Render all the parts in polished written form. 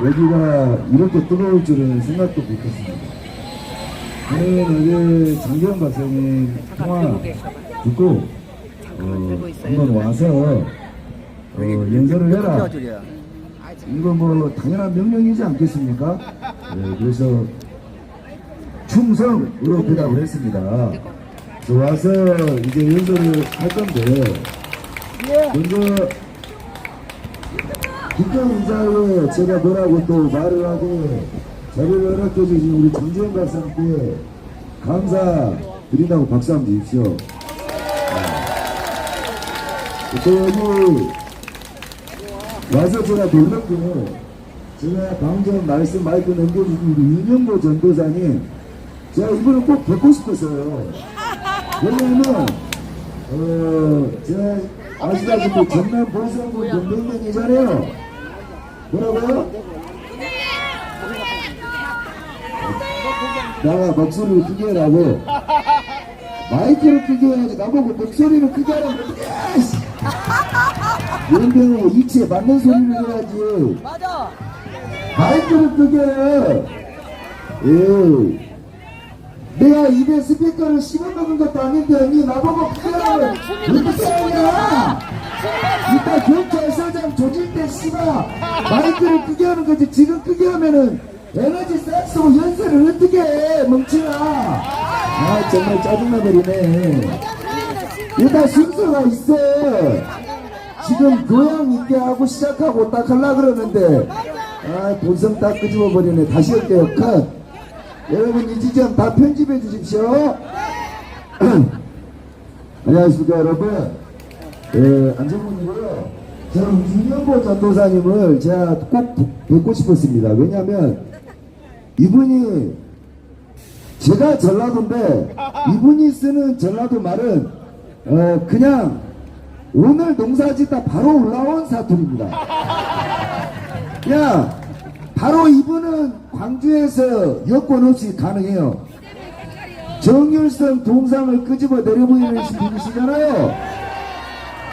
여기가 이렇게 뜨거울 줄은 생각도 못했습니다. 저는 어제 장기영 박사님 통화 듣고 한번 와서 연설을 해라. 이거 뭐 당연한 명령이지 않겠습니까? 네, 그래서 충성으로 대답을 했습니다. 와서 이제 연설을 할 건데 먼저 김장 인사에 제가 뭐라고 또 말을 하고 자료를 허락해 주신 우리 정지현 박사님께 감사드린다고 박수 한번 주십시오. 또 여기 와서 제가 놀란 게 제가 방금 말씀 마이크 넘겨주신 우리 윤영보 전도사님 제가 이분을 꼭 뵙고 싶었어요. 왜냐하면 제가 아시다시피 전남 보성군 동맹면이잖아요. 뭐라고요? 나가 목소리를 크게 하라고. 마이크를 크게 해야지 나보고 목소리를 크게 하라고 어떡해. 연병하고 이치에 맞는 소리를 해야지. 맞아. 마이크를 크게 해. 예. 내가 입에 스피커를 씹어먹은 것도 아닌데 니 나보고 크게 하라고 어떻게 하냐. 이따 경찰서장 조질 때 씨발 마이크를 크게 하는 거지. 지금 크게 하면은 에너지 싹 쏘고 연설을 어떻게 해 멍청아. 아 정말 짜증나버리네. 일단 순서가 있어. 지금 교양 있게 하고 시작하고 딱 하려고 그러는데 아 본성 딱 끄집어버리네. 다시 할게요. 컷. 여러분 이 지점 다 편집해 주십시오. 안녕하십니까 여러분. 안정문이고요. 저는 윤영보 전도사님을 제가 꼭 뵙고 싶었습니다. 왜냐하면 이분이 제가 전라도인데 이분이 쓰는 전라도 말은 그냥 오늘 농사짓다 바로 올라온 사투리입니다. 야 바로 이분은 광주에서 여권 없이 가능해요. 정율성 동상을 끄집어 내려보이는 분이시잖아요.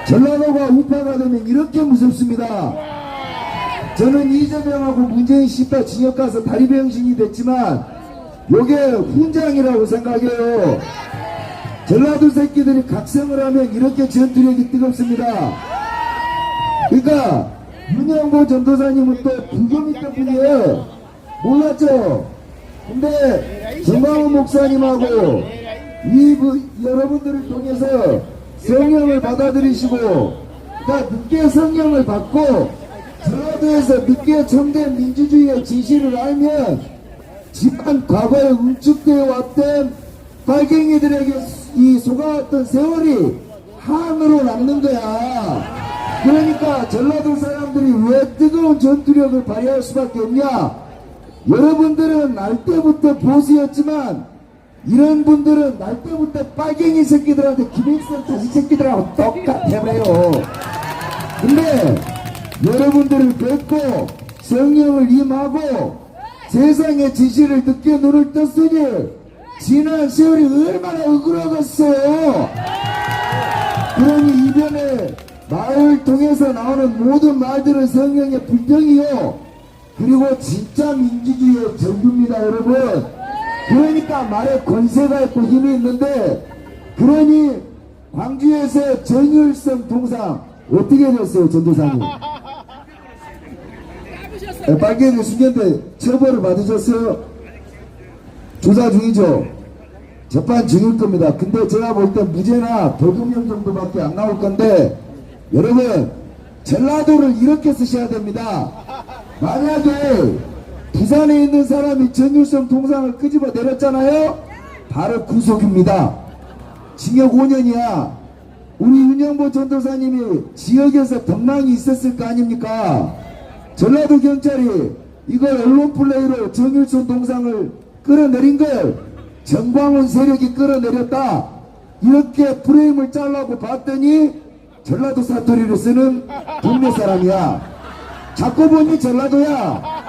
전라도가 우파가 되면 이렇게 무섭습니다. 저는 이재명하고 문재인 씨가 징역 가서 다리병신이 됐지만 요게 훈장이라고 생각해요. 전라도 새끼들이 각성을 하면 이렇게 전투력이 뜨겁습니다. 그러니까 윤영보 전도사님은 또 불교민들 분이에요. 몰랐죠? 근데 정광훈 목사님하고 여러분들을 통해서 성령을 받아들이시고 그러니까 늦게 성령을 받고 전라도에서 늦게 청된 민주주의의 진실을 알면 지난 과거에 응축되어 왔던 빨갱이들에게 이 속아왔던 세월이 한으로 남는 거야. 그러니까 전라도 사람들이 왜 뜨거운 전투력을 발휘할 수밖에 없냐. 여러분들은 날 때부터 보수였지만 이런 분들은 날 때부터 빨갱이 새끼들한테 김일성 자식 새끼들하고 똑같아요. 근데 여러분들을 뵙고 성령을 임하고 세상의 지시를 듣게 눈을 떴으니 지난 세월이 얼마나 억울하겠어요. 그러니 이변에 말을 통해서 나오는 모든 말들은 성령의 불평이요 그리고 진짜 민주주의의 전부입니다 여러분. 그러니까 말에 권세가 있고 힘이 있는데 그러니 광주에서 정율성 동상 어떻게 됐어요 전도사님? 빨갱이 순견대 처벌을 받으셨어요? 조사 중이죠? 재판 중일 겁니다. 근데 제가 볼 때 무죄나 벌금형 정도밖에 안 나올 건데 여러분 전라도를 이렇게 쓰셔야 됩니다. 만약에 부산에 있는 사람이 전율성 동상을 끄집어 내렸잖아요. 바로 구속입니다. 징역 5년이야. 우리 윤영보 전도사님이 지역에서 덕망이 있었을 거 아닙니까? 전라도 경찰이 이걸 언론 플레이로 정율성 동상을 끌어내린 걸 정광훈 세력이 끌어내렸다. 이렇게 프레임을 짜려고 봤더니 전라도 사투리를 쓰는 동네 사람이야. 자꾸 보니 전라도야.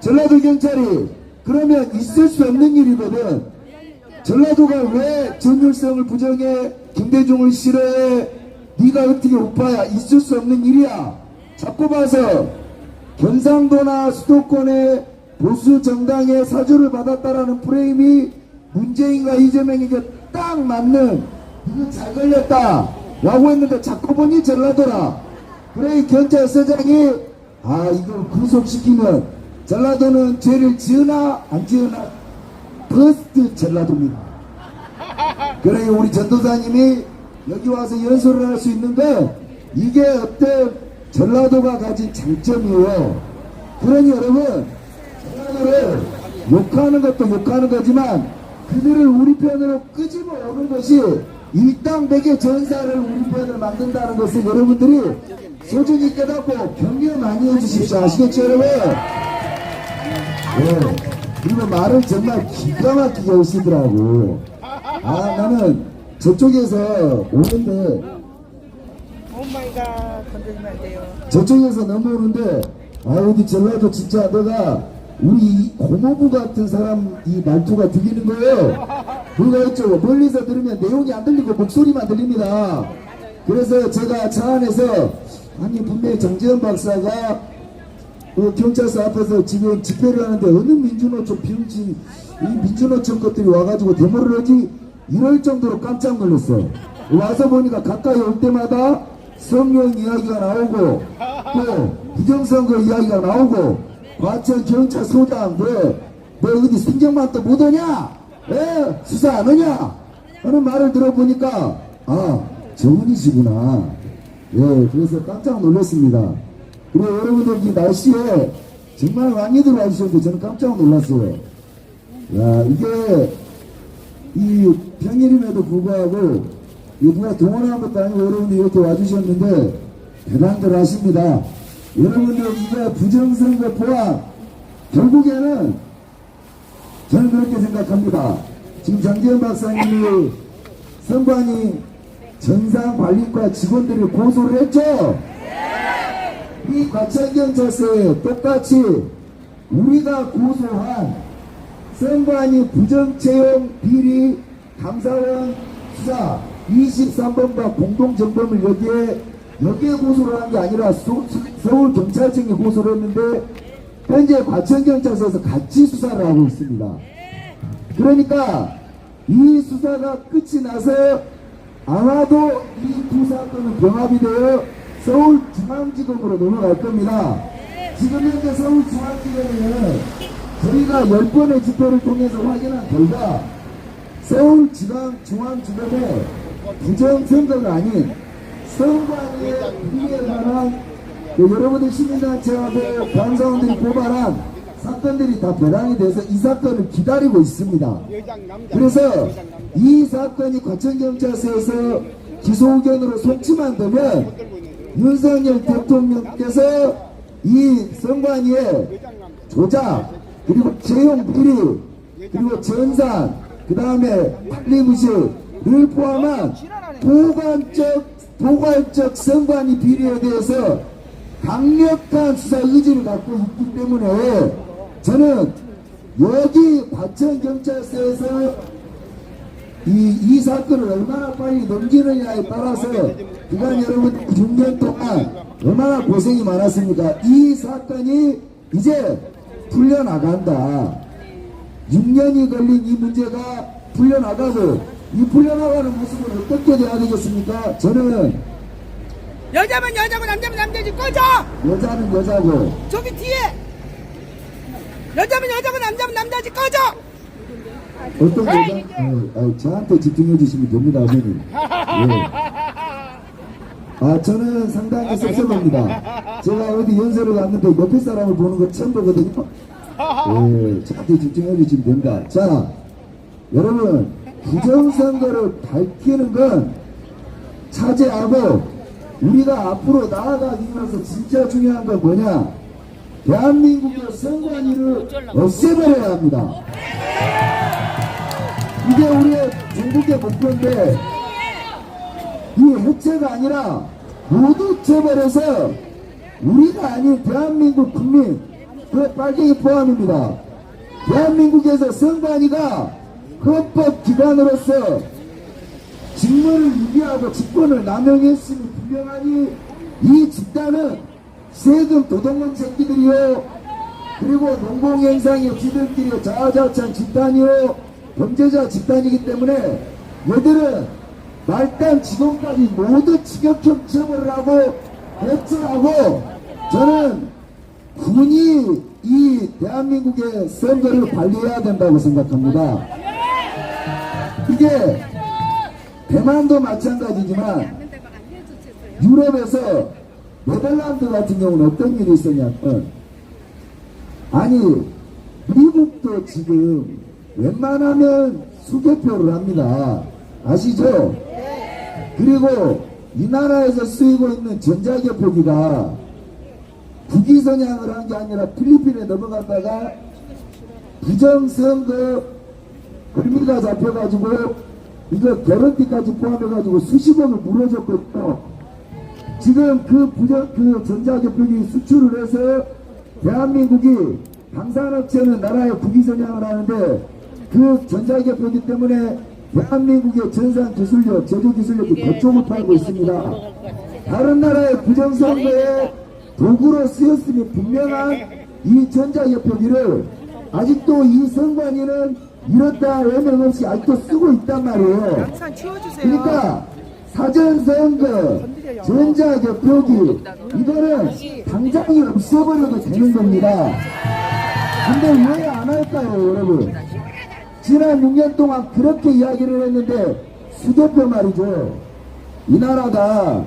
전라도 경찰이 그러면 있을 수 없는 일이거든. 전라도가 왜 전율성을 부정해? 김대중을 싫어해? 네가 어떻게 우파야? 있을 수 없는 일이야. 자꾸 봐서 경상도나 수도권의 보수 정당의 사주를 받았다라는 프레임이 문재인과 이재명에게 딱 맞는, 이거 잘 걸렸다 라고 했는데 자꾸 보니 전라도라. 그래 이 경찰서장이 이걸 구속시키면 전라도는 죄를 지으나 안 지으나 퍼스트 전라도입니다. 그래 우리 전도사님이 여기 와서 연설을 할 수 있는데 이게 어떤 전라도가 가진 장점이에요. 그러니 여러분, 전라도를 욕하는 것도 욕하는 거지만 그들을 우리 편으로 끄집어 오는 것이 일당백의 전사를 우리 편을 만든다는 것을 여러분들이 소중히 깨닫고 격려 많이 해주십시오. 아시겠죠 여러분? 네. 그리고 말을 정말 기가 막히게 하시더라고. 나는 저쪽에서 오는데 오마이갓, 건드리면 안 돼요. 저쪽에서 넘어오는데 어디 전라도 진짜 내가 우리 고모부 같은 사람 이 말투가 들리는 거예요. 그거 있죠. 멀리서 들으면 내용이 안 들리고 목소리만 들립니다. 그래서 제가 차 안에서 분명히 정재현 박사가 경찰서 앞에서 지금 집회를 하는데 어느 민주노총 병신 이 민주노총 것들이 와가지고 데모를 하지 이럴 정도로 깜짝 놀랐어. 와서 보니까 가까이 올 때마다 성령 이야기가 나오고 또 부정선거 이야기가 나오고 과천 경찰서장 너 어디 승정만 또 못하냐? 수사 안 하냐? 하는 말을 들어보니까 저분이시구나. 그래서 깜짝 놀랐습니다. 그리고 여러분들 이 날씨에 정말 많이들 와주셨는데 저는 깜짝 놀랐어요. 이게 이 평일임에도 불구하고 누가 동원한 것도 아니고 여러분들 이렇게 와주셨는데 대단들 하십니다. 여러분들 이게 부정선거 포함 결국에는 저는 그렇게 생각합니다. 지금 장재현 박사님이 선관위 전산관리과 직원들을 고소를 했죠. 이 과천경찰서에 똑같이 우리가 고소한 선관위 부정채용 비리 감사원 수사 23번과 공동정범을 여기에 고소를 한 게 아니라 서울경찰청에 고소를 했는데 현재 과천경찰서에서 같이 수사를 하고 있습니다. 그러니까 이 수사가 끝이 나서 아마도 이 두 사건은 병합이 되어 서울중앙지검으로 넘어갈 겁니다. 지금 현재 서울중앙지검에는 저희가 10번의 집회를 통해서 확인한 결과 서울중앙지검에 부정선거가 아닌 선관위에 비리에 관한 여러분들 시민단체하고 방사원들이 고발한 사건들이 다 배당이 돼서 이 사건을 기다리고 있습니다. 그래서 이 사건이 과천경찰서에서 기소 의견으로 속지만 되면 윤석열 대통령께서 이 선관위에 조작 그리고 채용 비리 그리고 전산 그 다음에 판리무실을 포함한 포괄적 선관위 비리에 대해서 강력한 수사 의지를 갖고 있기 때문에 저는 여기 과천경찰서에서 이 사건을 얼마나 빨리 넘기느냐에 따라서 그간 여러분 6년 동안 얼마나 고생이 많았습니까? 이 사건이 이제 풀려나간다. 6년이 걸린 이 문제가 풀려나가고 이 풀려나가는 모습은 어떻게 돼야 되겠습니까? 저는 여자면 여자고 남자면 남자지. 꺼져! 여자는 여자고 저기 뒤에 여자면 여자고 남자면 남자지. 꺼져! 어떤 여자? 저한테 집중해 주시면 됩니다, 어머님. 저는 상당히 섭섭합니다. 제가 어디 연설을 갔는데 옆에 사람을 보는 거 처음 보거든요. 저한테 집중해 주시면 됩니다. 자, 여러분, 부정선거를 밝히는 건 차지하고 우리가 앞으로 나아가기 위해서 진짜 중요한 건 뭐냐? 대한민국의 선관위를 없애버려야 합니다. 이게 우리의 전국의 목표인데 이 해체가 아니라 모두 처벌해서 우리가 아닌 대한민국 국민 그 빨갱이 포함입니다. 대한민국에서 선관위가 헌법기관으로서 직무를 유기하고 직권을 남용했음이 분명하니 이 집단은 세금 도둑놈 새끼들이요. 그리고 농공행상이 지들끼리 자아자찬 집단이요. 범죄자 집단이기 때문에 얘들은 말단 직원까지 모두 직역형 처벌을 하고 배치하고 저는 군이 이 대한민국의 선거를 관리해야 된다고 생각합니다. 이게 대만도 마찬가지지만 유럽에서 네덜란드 같은 경우는 어떤 일이 있었냐면 아니 미국도 지금 웬만하면 수개표를 합니다. 아시죠? 그리고 이 나라에서 쓰이고 있는 전자개표기가 국위선양을 한 게 아니라 필리핀에 넘어갔다가 부정선거 걸미가 잡혀가지고 이거 개런티까지 포함해가지고 수십억을 물어줬거든요. 지금 그 전자개표기 수출을 해서 대한민국이 방산업체는 나라에 국위선양을 하는데 그 전자개표기 때문에 대한민국의 전산기술력, 제조기술력이 거쪽을 팔고 있습니다. 다른 나라의 부정선거에 도구로 쓰였음이 분명한 이 전자개표기를 아직도 이 선관위는 이렇다 외명 없이 아직도 쓰고 있단 말이에요. 양산 치워주세요. 그러니까 사전선거, 전자개표기 이거는 당장이 없어버려도 되는 겁니다. 근데 왜 안 할까요, 여러분? 지난 6년 동안 그렇게 이야기를 했는데 수개표 말이죠. 이 나라가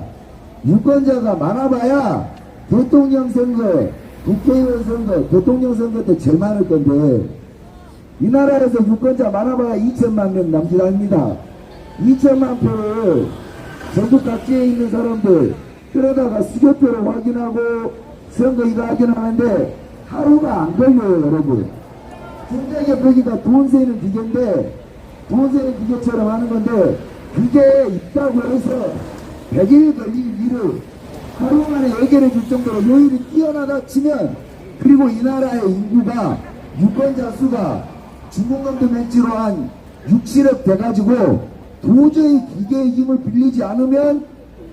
유권자가 많아봐야 대통령 선거, 국회의원 선거, 대통령 선거 때 제일 많을 건데 이 나라에서 유권자 많아봐야 2천만 명 남짓합니다. 2천만 표를 전국 각지에 있는 사람들 그러다가 수개표를 확인하고 선거 이거 확인하는데 하루가 안 걸려요, 여러분. 전자개표기가 돈 세는 기계인데 돈 세는 기계처럼 하는 건데 그게 있다고 해서 100일 걸릴 일을 하루 만에 해결해 줄 정도로 효율이 뛰어나다 치면 그리고 이 나라의 인구가 유권자 수가 중공감도 멘치로 한 6, 7억 돼가지고 도저히 기계의 힘을 빌리지 않으면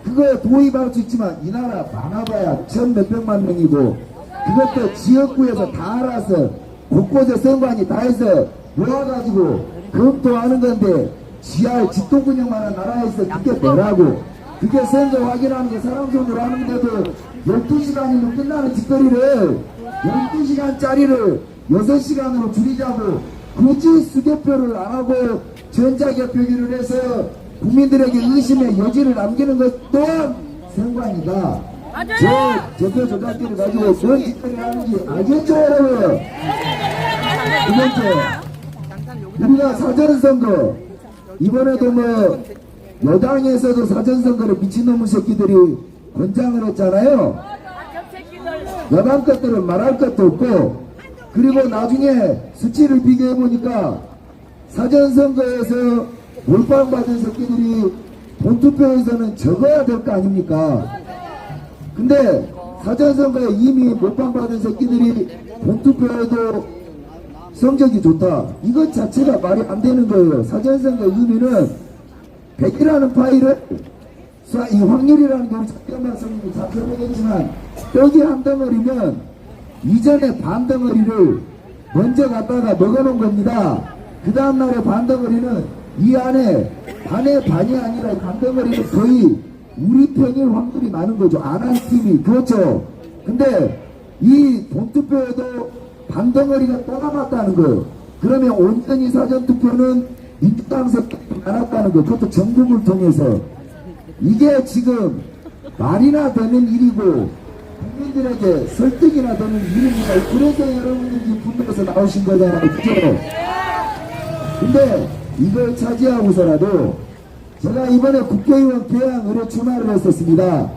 그거 도입할 수 있지만 이 나라 많아봐야 1,000 몇백만 명이고 그것도 지역구에서 다 알아서 곳곳에 선관위 다 해서 모아가지고 검토하는 건데 지할 집도근영만한 나라에서 그게 뭐라고 그게 선거 확인하는 거 사람 손으로 하는데도 12시간이면 끝나는 짓거리를 12시간짜리를 6시간으로 줄이자고 굳이 수개표를 안 하고 전자개표기를 해서 국민들에게 의심의 여지를 남기는 것 또한 선관위가 저 개표 조작기를 가지고 그런 짓거리를 하는지 알겠죠, 여러분? 두 번째, 우리가 사전선거 이번에도 뭐 여당에서도 사전선거를 미친놈의 새끼들이 권장을 했잖아요. 여당 것들은 말할 것도 없고 그리고 나중에 수치를 비교해보니까 사전선거에서 몰빵받은 새끼들이 본투표에서는 적어야 될 거 아닙니까? 근데 사전선거에 이미 몰빵받은 새끼들이 본투표에도 성적이 좋다. 이것 자체가 말이 안 되는 거예요. 사전선거 의미는 100이라는 파일을 이 확률이라는 게 잠깐만 선생님이 잡혀보겠지만 떡이 한 덩어리면 이전에 반 덩어리를 먼저 갖다가 먹어놓은 겁니다. 그 다음날에 반 덩어리는 이 안에 반의 반이 아니라 반 덩어리는 거의 우리 편일 확률이 많은 거죠. 안 한 팀이. 그렇죠. 근데 이 본투표에도 반 덩어리가 또 남았다는 거예요. 그러면 온전히 사전투표는 민주당 새끼 많았다는 거. 그것도 전국을 통해서. 이게 지금 말이나 되는 일이고 국민들에게 설득이나 되는 일입니다. 그래서 여러분들이 분노해서 나오신 거잖아요. 그죠? 근데 이걸 차지하고서라도 제가 이번에 국회의원 개항 의뢰 출마를 했었습니다.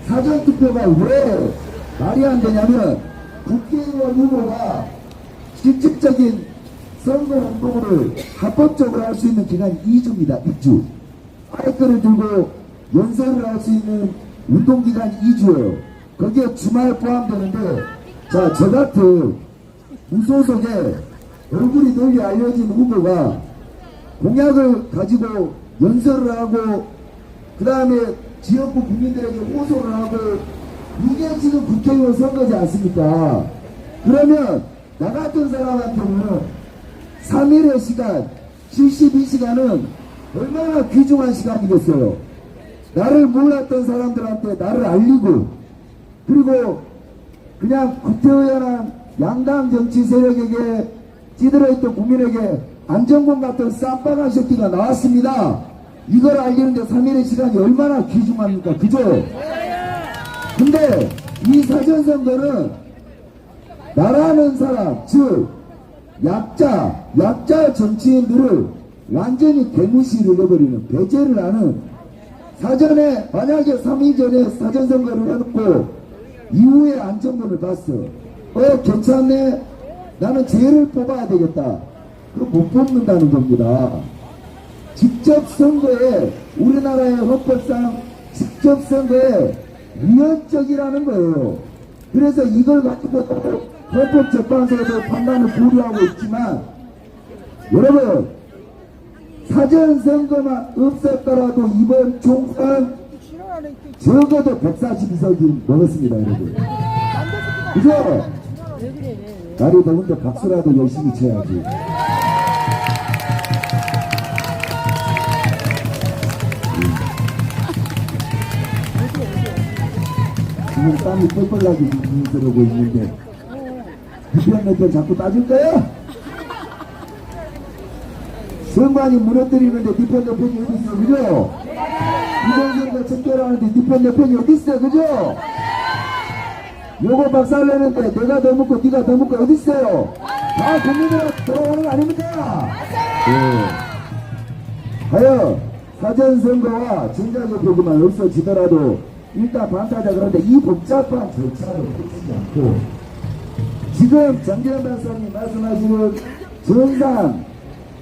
사전투표가 왜 말이 안 되냐면 국회의원 후보가 직접적인 선거 운동을 합법적으로 할 수 있는 기간이 2주입니다. 2주. 마이크를 들고 연설을 할 수 있는 운동기간이 2주예요. 거기에 주말 포함되는데 자, 저 같은 무소속에 얼굴이 널리 알려진 후보가 공약을 가지고 연설을 하고 그 다음에 지역구 국민들에게 호소를 하고 이게 지금 국회의원 선거지 않습니까? 그러면 나 같은 사람한테는 3일의 시간, 72시간은 얼마나 귀중한 시간이겠어요. 나를 몰랐던 사람들한테 나를 알리고, 그리고 그냥 국회의원한 양당 정치 세력에게 찌들어있던 국민에게 안정권 같은 쌈방한 새끼가 나왔습니다. 이걸 알리는데 3일의 시간이 얼마나 귀중합니까? 그죠? 근데 이 사전선거는 나라는 사람, 즉 약자 정치인들을 완전히 개무시를 해버리는, 배제를 하는, 사전에 만약에 3일 전에 사전선거를 해놓고 이후에 안정권을 봤어. 괜찮네, 나는 쟤를 뽑아야 되겠다. 그거 못 뽑는다는 겁니다. 직접 선거에, 우리나라의 헌법상 직접 선거에 위헌적이라는 거예요. 그래서 이걸 가지고 헌법재판소에서 판단을 고려하고 있지만, 여러분, 사전선거만 없었더라도 이번 총선 적어도 142석이 넘었습니다, 여러분. 그죠? 날이 더운데 박수라도 열심히 쳐야지. 지금 땀이 뻘뻘 나게 들어오고 있는데 대표한테 자꾸 따질 거야? 선관위 무너뜨리는데 니편 대표이 어디 있어, 그죠? 부정선거 척결하는데 니편 대표이 어디 있어, 그죠? 요거 박살내는데 내가 더 묻고 네가 더 묻고 어디 있어요? 다 국민들한테 돌아오는 거 아닙니까? 하여 사전선거와 전자개표기만 없어지더라도 일단 반타자. 그런데 이 복잡한 절차를 거치지 않고 지금 장재현 박사님 말씀하시는 전산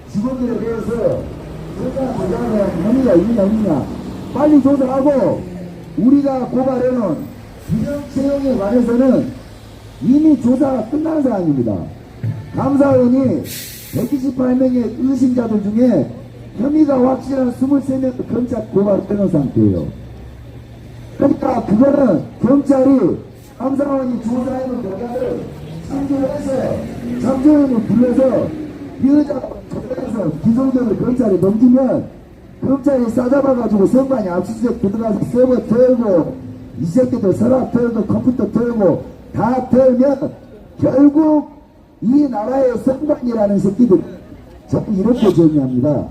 직원들에 대해서 전산 조사에 대한 혐의가 있느냐 없느냐 빨리 조사하고, 우리가 고발해놓은 규정 채용에 관해서는 이미 조사가 끝난 사항입니다. 감사원이 128명의 의심자들 중에 혐의가 확실한 23명을 검찰 고발해놓은 상태예요. 그러니까 그거는 경찰이 감사원이 조사해놓은 결과를 참조해서 참조인을 불러서 피의자 조사해서 기소적으로 경찰에 넘기면 경찰이 싸잡아가지고 선관위 압수수색 들어가서 서버 털고 이 새끼들 서랍 털고 컴퓨터 털고 다 털면 결국 이 나라의 선관위라는 새끼들 자꾸 이렇게 정의합니다.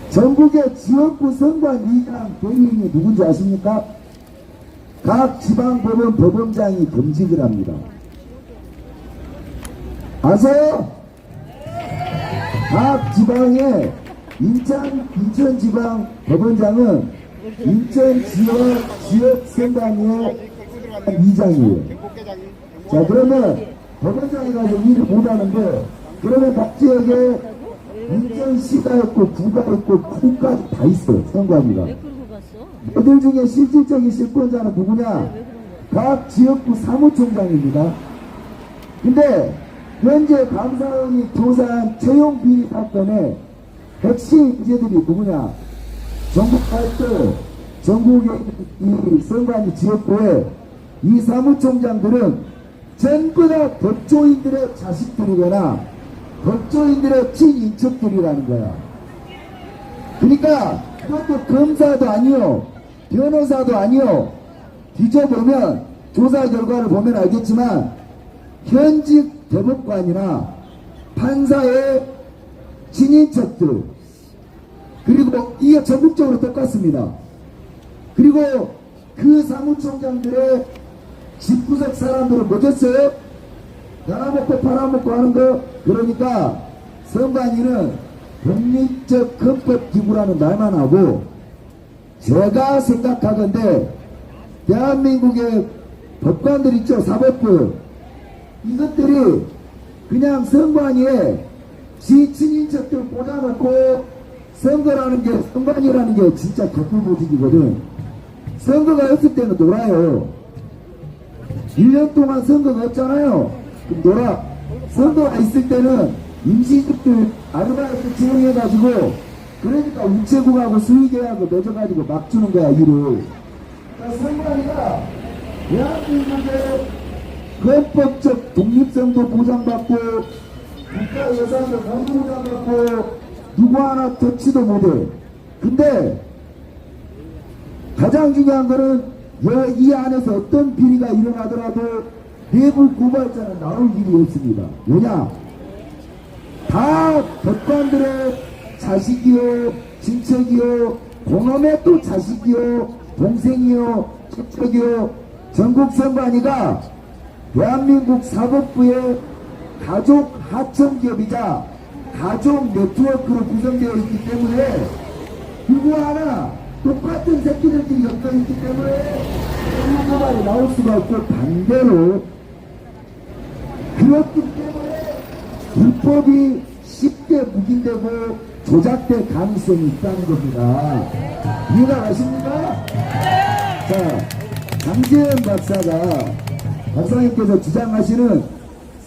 전국의 지역구 선관위장 대리인이 누군지 아십니까? 각 지방법원 법원장이 겸직을 합니다. 아세요? 각 지방의 인천지방 법원장은 인천 지역 선관위의 위장이에요. 자, 그러면 법원장이 가서 일을 못하는데, 그러면 각 지역에 인천시가 있고 구가 있고 구까지 다 있어요, 선관위가. 애들 중에 실질적인 실권자는 누구냐? 각 지역구 사무총장입니다. 근데 현재 감사원이 조사한 채용 비리 사건의 핵심 인재들이 누구냐? 전국 발도 전국의 이 선관위 지역구에 이 사무총장들은 전부 다 법조인들의 자식들이거나 법조인들의 친인척들이라는 거야. 그러니까 그것도 검사도 아니요, 변호사도 아니요. 뒤져보면 조사 결과를 보면 알겠지만 현직 대법관이나 판사의 친인척들, 그리고 이게 전국적으로 똑같습니다. 그리고 그 사무총장들의 집구석 사람들은 뭐겠어요? 나눠먹고 팔아먹고 하는 거. 그러니까 선관위는 독립적 헌법기구라는 말만 하고, 제가 생각하건대 대한민국의 법관들 있죠, 사법부, 이것들이 그냥 선관위에 지 친인척들 꽂아놓고 선거라는 게, 선관위라는 게 진짜 격불보직이거든. 선거가 없을 때는 놀아요. 1년 동안 선거가 없잖아요. 그럼 놀아. 선거가 있을 때는 임시직들 아르바이트 채용해가지고, 그러니까 우체국하고 수의계하고 맺어가지고 막 주는 거야, 일을. 선관위가 대한민국의 헌법적 독립성도 보장받고 국가 예산도 전부 보장받고 누구 하나 터치도 못해. 근데 가장 중요한 거는 이 안에서 어떤 비리가 일어나더라도 내부 고발자는 나올 일이 없습니다. 왜냐? 다 법관들의 자식이요, 친척이요, 공엄의 또 자식이요, 동생이요, 친척이요, 전국선관위가 대한민국 사법부의 가족 하청기업이자 가족 네트워크로 구성되어 있기 때문에 누구 하나 똑같은 새끼들끼리 엮여있기 때문에 고발이 나올 수가 없고, 반대로 그렇기 때문에 불법이 쉽게 묵인되고 조작될 가능성이 있다는 겁니다. 이해가 가십니까? 자, 강재현 박사님께서 주장하시는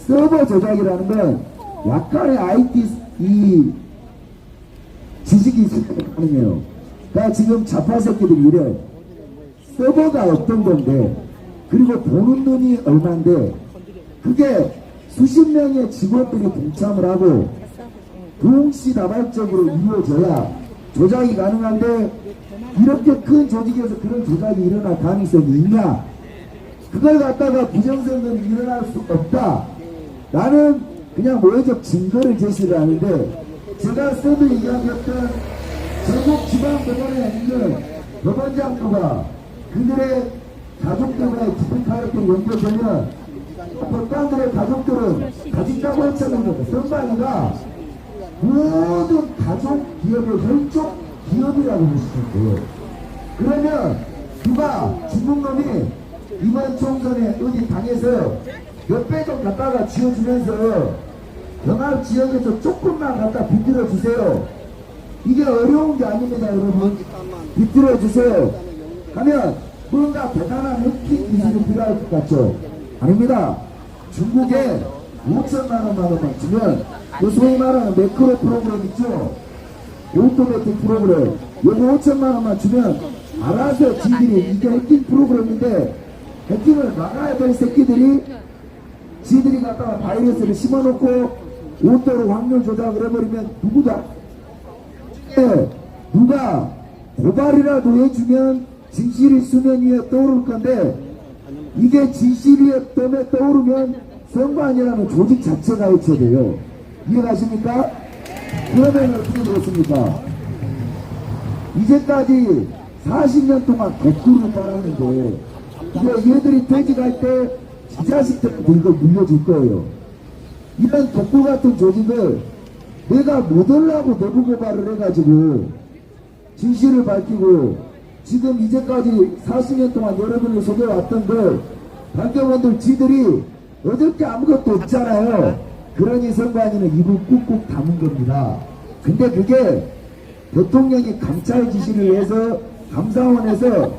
서버 조작이라는 건 약간의 IT 지식이 있을 때 가능해요. 그러니까 지금 좌파 새끼들이 이래. 서버가 어떤 건데, 그리고 보는 눈이 얼마인데, 그게 수십 명의 직원들이 동참을 하고 동시다발적으로 이루어져야 조작이 가능한데, 이렇게 큰 조직에서 그런 조작이 일어날 가능성이 있냐? 그걸 갖다가 부정선거는 일어날 수 없다. 나는 그냥 모의적 증거를 제시를 하는데, 제가 써도 이야기했던 전국 지방법원에 있는 법원장부가 그들의 가족들과의 디피카르트 연결되면 법관들의 가족들은 가진다고 했잖아요. 선관위가 모든 가족 기업의 혈족 기업이라고 보시면 돼요. 그러면 누가 죽은 놈이 이번 총선에 어디 당에서 몇 배 좀 갖다가 지어주면서 영암 지역에서 조금만 갖다 비틀어 주세요. 이게 어려운 게 아닙니다, 여러분. 비틀어 주세요 하면 뭔가 대단한 해킹 기술이 필요할 것 같죠? 아닙니다. 중국에 5천만 원만 주면 그 소위 말하는 매크로 프로그램 있죠? 오토매틱 프로그램. 요거 5천만 원만 주면 알아서 지들이, 이게 해킹 프로그램인데 해킹을 막아야 될 새끼들이 지들이 갖다가 바이러스를 심어놓고 오토로 확률 조작을 해버리면 누구다? 누가 고발이라도 해주면 진실이 수면 위에 떠오를 건데, 이게 진실이 때문에 떠오르면 선관위라는 조직 자체가 해체돼요. 이해가십니까? 그러면 어떻게 되겠습니까? 이제까지 40년 동안 덕후를 빨았는데, 이제 얘들이 퇴직할 때 지자식들한테 이걸 물려줄 거예요. 이런 덕후 같은 조직을 내가 못 하려고 내부 고발을 해가지고 진실을 밝히고, 지금 이제까지 40년 동안 여러분을 속여왔던 걸 반경원들 지들이 얻을 게 아무것도 없잖아요. 그러니 선관위는 입을 꾹꾹 다문 겁니다. 근데 그게 대통령이 감찰 지시를 해서 감사원에서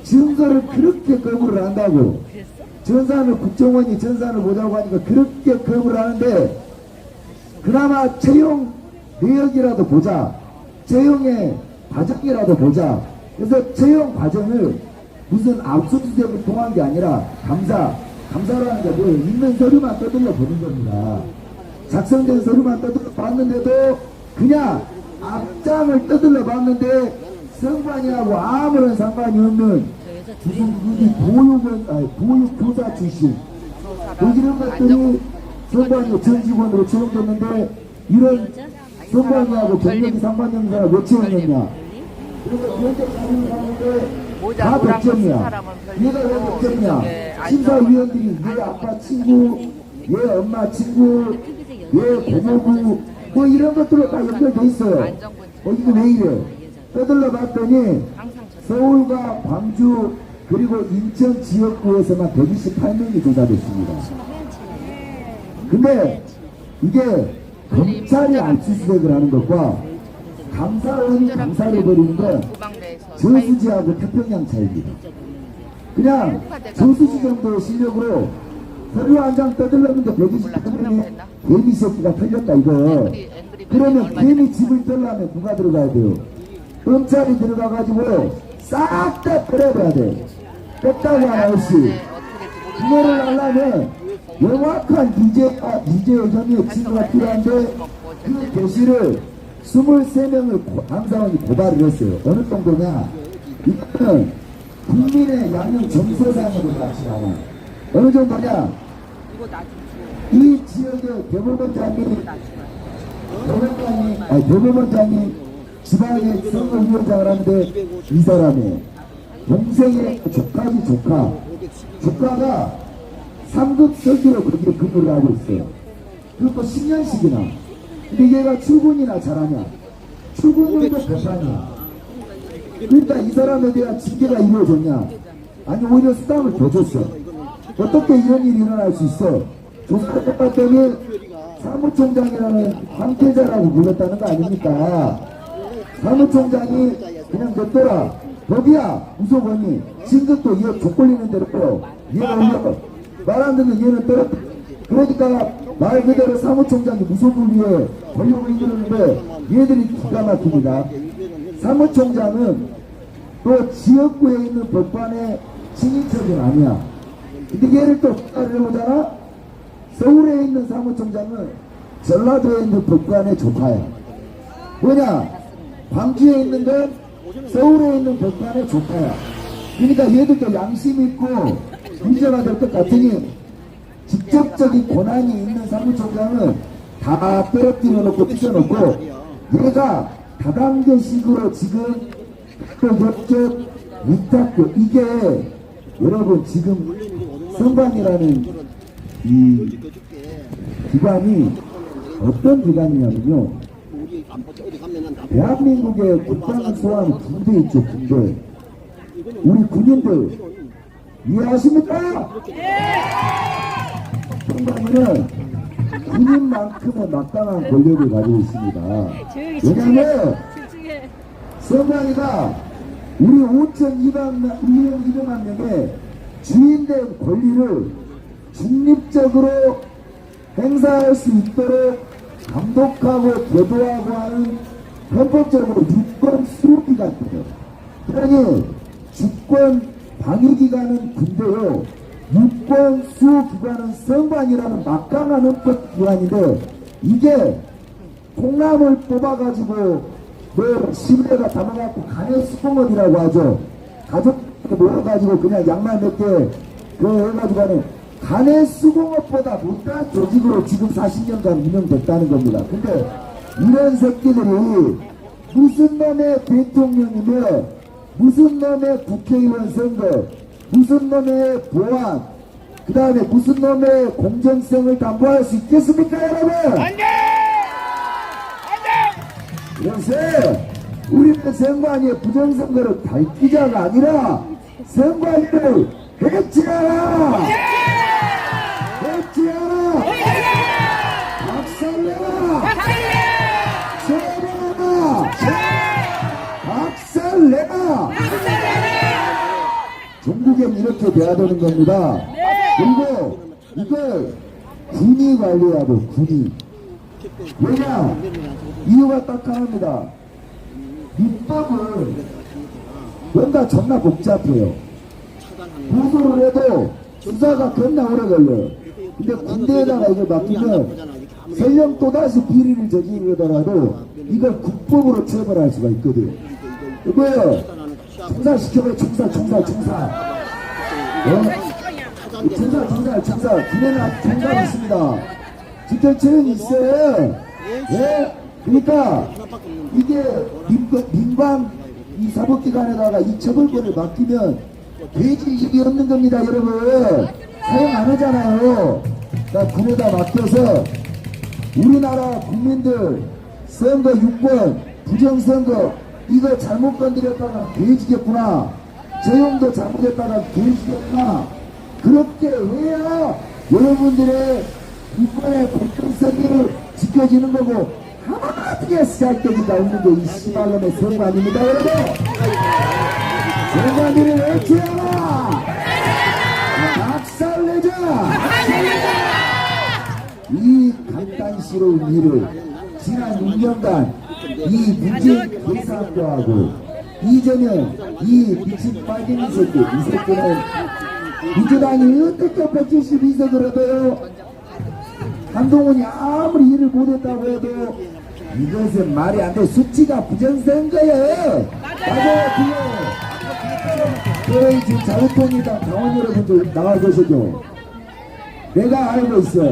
증거를 그렇게 거부를 한다고, 전산을 국정원이 전산을 보자고 하니까 그렇게 거부를 하는데, 그나마 채용 내역이라도 보자, 채용의 과정이라도 보자. 그래서 채용 과정을 무슨 압수수색을 통한 게 아니라 감사라는 게 뭐예요? 있는 서류만 떠들러 보는 겁니다. 작성된 서류만 떠들러 봤는데도 그냥 앞장을 떠들러 봤는데 선관위하고 아무런 상관이 없는 무슨 보육교사 출신 이런 것들이 선관위 전 직원으로 채용됐는데, 이런 선관위하고 경력이 상관형사가 몇 채용했냐? 그래서 현재 가는 가는데 다 100점이야. 얘가 왜 100점이야? 심사위원들이 얘 아빠 친구, 얘 엄마 친구, 얘 고모부 뭐 이런 것들로 다 연결돼 있어요. 이거 왜 이래? 떠들러 봤더니 서울과 광주 그리고 인천 지역구에서만 128명이 조사됐습니다. 근데 이게 검찰이 압수수색을 하는 것과 감사원이 감사를 벌이는 건 저수지하고 태평양 차이입니다. 그냥 저수지 정도의 실력으로 서류 한 장 떠들렀는데 128명의 개미 새끼가 털렸다 이거. 그러면 개미 집을 떠려면 누가 들어가야 돼요? 검찰이 들어가가지고 싹 다 버려야 돼. 뺐다고 하나 없이. 그거를 하려면 명확한 이재 여전히 친구가 필요한데 그 교실을 23명을 감사원이 고발을 했어요. 어느 정도냐? 이거는 국민의 양형 정서상으로 같이 나와. 어느 정도냐? 이 지역의 대법원장이 지방의 선거위원장을 하는데 이 사람이 동생의 조카가 3급 설계로 거기에 근무를 하고 있어요. 그것도 10년씩이나. 근데 얘가 출근이나 잘하냐? 출근율도 배반이야. 그러니까 이 사람에 대한 징계가 이루어졌냐? 아니 오히려 수당을 더 줬어. 어떻게 이런 일이 일어날 수 있어? 조사를 봤더니 사무총장이라는 황태자라고 불렀다는 거 아닙니까? 사무총장이 그냥 냈더라. 거기야 우소건이 진급도 얘 족걸리는 대로 끌어. 얘가 올려. 말 안 듣는 얘는 떨어. 그러니까 말 그대로 사무총장이 무소불위에 걸려고 있는데 얘들이 기가 막힙니다. 사무총장은 또 지역구에 있는 법관의 친인척은 아니야. 근데 얘를 또 비판을 해보잖아. 서울에 있는 사무총장은 전라도에 있는 법관의 조카야. 뭐냐? 광주에 있는 건 서울에 있는 법관의 조카야. 그러니까 얘들도 양심 있고 문제가 될 것 같으니 직접적인 권한이 있는 사무총장은 다 떨어뜨려 놓고 뜯어놓고 얘가 다단계식으로 지금 격적 위탁교 이게 여러분 지금 선관이라는 이 기관이 어떤 기관이냐면요. 대한민국의 국방을 소화하는 군대 있죠, 군대. 우리 군인들 이해하십니까? 선관위는 군인만큼은 막강한 권력을 가지고 있습니다. 왜냐하면 선관위가 우리 5,200만 명의 주인된 권리를 중립적으로 행사할 수 있도록 감독하고 교도하고 하는 헌법적으로 유권 수호기관이에요. 그러니 주권 방위기관은 군대요. 유권 수호기관은 선관이라는 막강한 헌법기관인데 이게 콩나물 뽑아가지고 뭐 시부레가 담아갖고 간의 수공업이라고 하죠. 가족 모여가지고 그냥 양말 몇 개 그거 해가지고 하는 간의 수공업보다 못한 조직으로 지금 40년간 운영됐다는 겁니다. 근데 이런 새끼들이 무슨 놈의 대통령이며 무슨 놈의 국회의원 선거 무슨 놈의 보안 그 다음에 무슨 놈의 공정성을 담보할 수 있겠습니까 여러분? 안돼! 그래서 우리는 선관위의 부정선거를 밝히자가 아니라 선관위를 해치하라! 해치하라! 박살내라! 제거하라! 박살내라! 전국엔 이렇게 돼야 되는 겁니다. 그리고 이걸 군이 관리해야 돼, 군이. 왜냐? 이유가 딱 하나입니다. 입법은 뭔가 존나 복잡해요. 고소를 해도 수사가 겁나 오래 걸려요. 근데 군대에다가 이걸 맡기면 설령 또다시 비리를 저지르더라도 이걸 국법으로 처벌할 수가 있거든요. 이거요. 총살시켜봐요. 총살. 총살. 군에는 총살이 있습니다. 직결체형이 있어요. 예? 그러니까 이게 민방 이 사법기관에다가 이 처벌권을 맡기면 돼지 일이 없는 겁니다, 여러분. 사용 안 하잖아요. 자, 군에다 맡겨서 우리나라 국민들 선거 유권, 부정선거 이거 잘못 건드렸다가 돼지겠구나. 저용도 잘못했다가 돼지겠구나. 그렇게 해야 여러분들의 유권의 공정성이 지켜지는 거고 하나하나게 시작되기가 없는 게 이 씨발놈의 선거 아닙니다, 여러분. 선관위를 외치라! 박살내자! 이 간단스러운 일을 지난 6년간 이 문재인 계산도 하고 이재명, 이 미친 빨갱이 새끼, 이 새끼는 민주당이 어떻게 172석을 얻어요? 한동훈이 아무리 일을 못했다고 해도 이것은 말이 안 돼. 수치가 부정된 거예요. 맞아요. 저희 지금 자유통일당 당원 여러분들 나와 계시죠? 내가 알고 있어.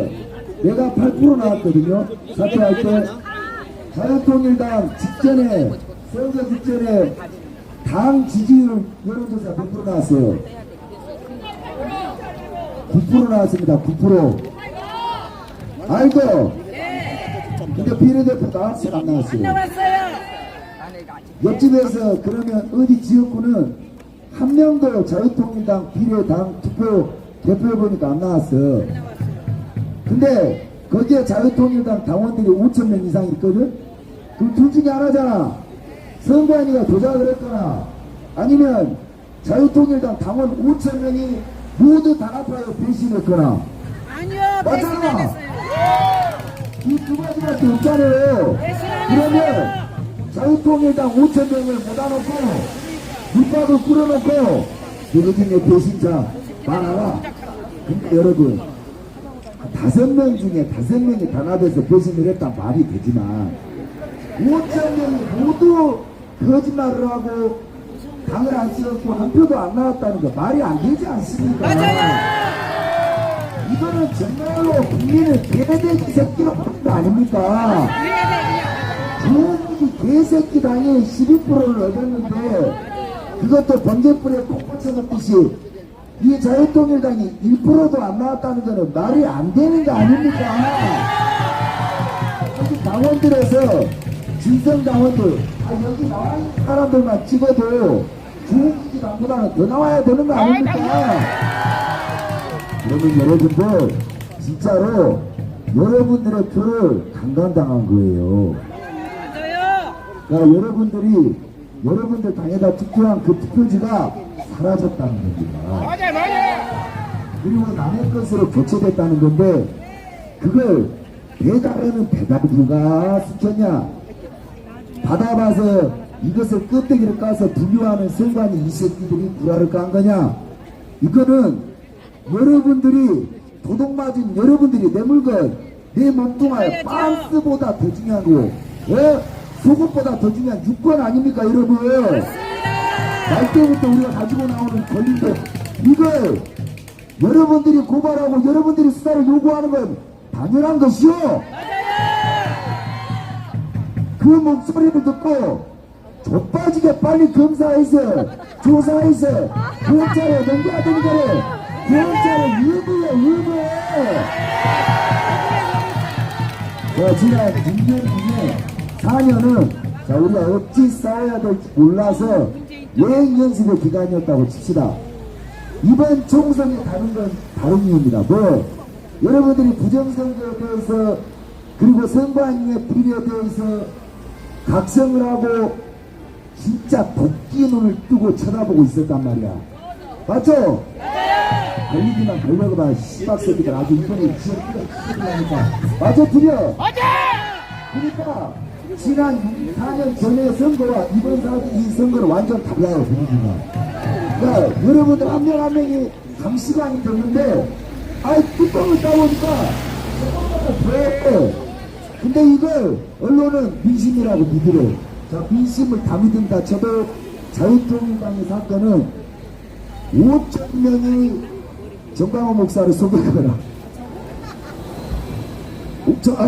내가 8% 나왔거든요. 사퇴할 때. 자유통일당 직전에, 선거 직전에 당 지지율 여론조사 100% 나왔어요. 9% 나왔습니다. 9%. 알고? 근데 비례대표 나왔어요? 안 나왔어요? 옆집에서 그러면 어디 지역구는 한 명도 자유통일당 비례당 투표 대표 보니까 안 나왔어. 근데 거기에 자유통일당 당원들이 5,000명 이상 있거든? 그럼 둘 중에 하나잖아. 선관위가 조작을 했거나 아니면 자유통일당 당원 5,000명이 모두 단합하여 배신했거나. 아니요, 맞잖아. 배신 안 했어요. 이 두 가지밖에 없잖아요. 그러면 자유통일당 5,000명을 모아놓고 물밥을 뿌려놓고 누구 중에 배신자 말하라. 근데 여러분 5명 중에 5명이 단합해서 배신을 했다 말이 되지만 5,000명이 모두 거짓말을 하고 당을 안 찍었고 한 표도 안 나왔다는 거 말이 안 되지 않습니까? 맞아요. 이거는 정말로 국민을 개돼지 새끼로 보는 거 아닙니까? 조국이 개새끼 당이 12%를 얻었는데 그것도 번개불에 콩 꽂혀놓듯이 이 자유통일당이 1%도 안 나왔다는 거는 말이 안 되는 거 아닙니까? 여기 당원들에서 진성 당원들 여기 나와 있는 사람들만 찍어도 조국이 당보다는 더 나와야 되는 거 아닙니까? 그러면 여러분들 진짜로 여러분들의 표를 강간당한 거예요. 맞아요. 그러니까 여러분들 당에다 투표한 그 투표지가 사라졌다는 겁니다. 맞아요. 그리고 남의 것으로 교체됐다는 건데 그걸 배달하는 배달부가 시켰냐? 받아봐서 이것을 껍데기를 까서 분류하는 선관위 이 새끼들이 불화를 깐 거냐? 이거는 여러분들이 도둑 맞은 여러분들이 내 물건 내 몸뚱아리 반스보다 더 중요한 거 속옷보다 더 중요한 유권 아닙니까 여러분? 날 때부터 우리가 가지고 나오는 권리인데 이걸 여러분들이 고발하고 여러분들이 수사를 요구하는 건 당연한 것이요. 그 목소리를 듣고 좆빠지게 빨리 검사해서 조사해서 경찰에 넘겨야 되는 거를 경찰에 의무해. 자, 지난 6년 중에 4년은 자 우리가 어찌 싸워야 될지 몰라서 여행 연습의 기간이었다고 칩시다. 이번 총선이 다른 건 다른 이유입니다. 뭐 여러분들이 부정선거에 대해서 그리고 선관위의 비리에 대해서 각성을 하고 진짜 도끼 눈을 뜨고 쳐다보고 있었단 말이야. 맞죠? 걸리기만 걸려봐 씨박새끼들 아주 이번에 지어주니까 맞아 드려. 그러니까 지난 4년 전의 선거와 이번 이 선거는 완전 달라요 분위기가. 그러니까 여러분들 한 명 한 명이 감시관이 됐는데 아이 뚜껑을 따보니까 왜? 근데 이걸 언론은 민심이라고 믿으래. 자 민심을 다 믿은다 쳐도 자유통일당의 사건은 5,000명이 정광호 목사를 속였거나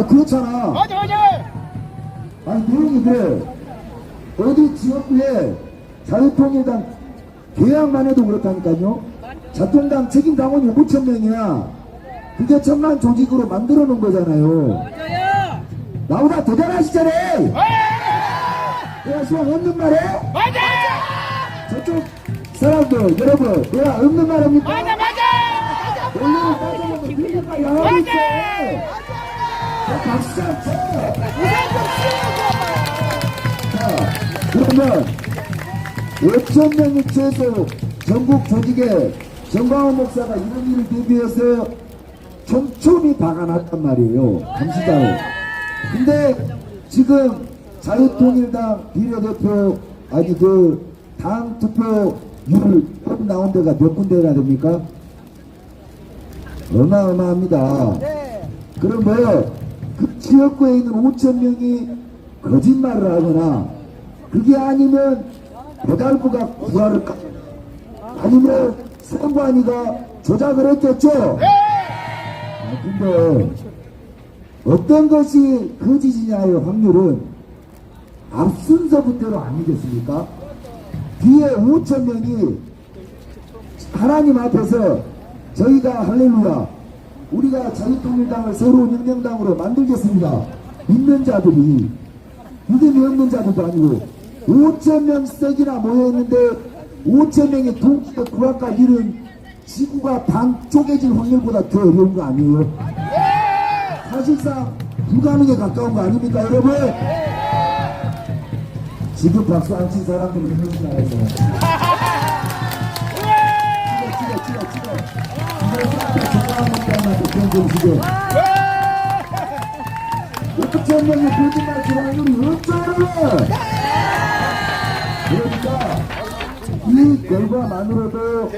그렇잖아. 아니 내용이 그래. 어디 지역구에 자유통일당 계약만 해도 그렇다니까요. 자통당 책임 당원이 5,000명이야. 그게 첨단 조직으로 만들어 놓은 거잖아요. 맞아요. 나보다 더 잘하시잖아요. 내가 수학 없는 말해? 저쪽 사람들 여러분 내가 없는 말 합니까? 원래 따져보면 그러니까 양하고 있어. 박수 안 쳐. 자 그러면 5,000명이 최소 전국 조직에 정광훈 목사가 이런 일을 대비해서 촘촘히 박아놨단 말이에요. 감시자로. 근데 지금 자유통일당 비례대표 아니 그 다음 투표율 꼭 나온 데가 몇 군데나 됩니까? 어마어마합니다. 그럼 그 지역구에 있는 5,000명이 거짓말을 하거나 그게 아니면 배달부가 구하를 아니면 선관위가 조작을 했겠죠? 근데 어떤 것이 거짓이냐의 확률은 앞순서부터로 아니겠습니까? 뒤에 5,000명이 하나님 앞에서 저희가 할렐루야 우리가 자유통일당을 새로운 혁명당으로 만들겠습니다. 믿는 자들이 믿음이 없는 자들도 아니고 5,000명 썩이나 모여있는데 5,000명의 동기가 구락과 이룬 지구가 반 쪼개질 확률보다 더 어려운 거 아니에요? 사실상 불가능에 가까운 거 아닙니까 여러분? 지금 박수 안 친 사람들은 있는 줄 알아서 찍어 이거 5,000명의 거짓말 칠 확률이 없잖아요. 그러니까 이 결과만으로도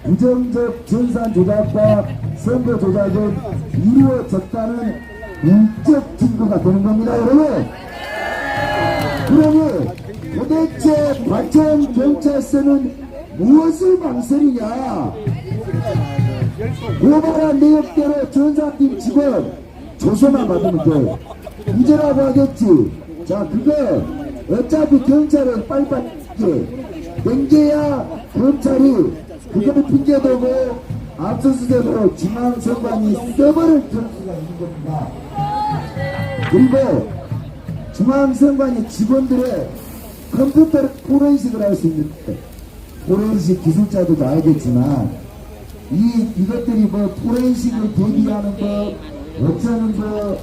부정적 전산 조작과 선거 조작은 이루어졌다는 인적 증거가 되는 겁니다 여러분. 그러면 도대체 과천 경찰서는 무엇을 망설이냐? 고발한 내역대로 전산팀 직원 조서만 받으면 돼. 이제라고 하겠지. 자 그거 어차피 경찰은 빨리빨리 땡겨야 검찰이 그걸 핑계대고 압수수색으로 중앙선관위 서버를 털 수가 있는 겁니다. 그리고 중앙선관위 직원들의 컴퓨터 포렌식을 할 수 있는데 포렌식 기술자들도 알겠지만 이것들이 포렌식을 대비하는 거 어쩌는 거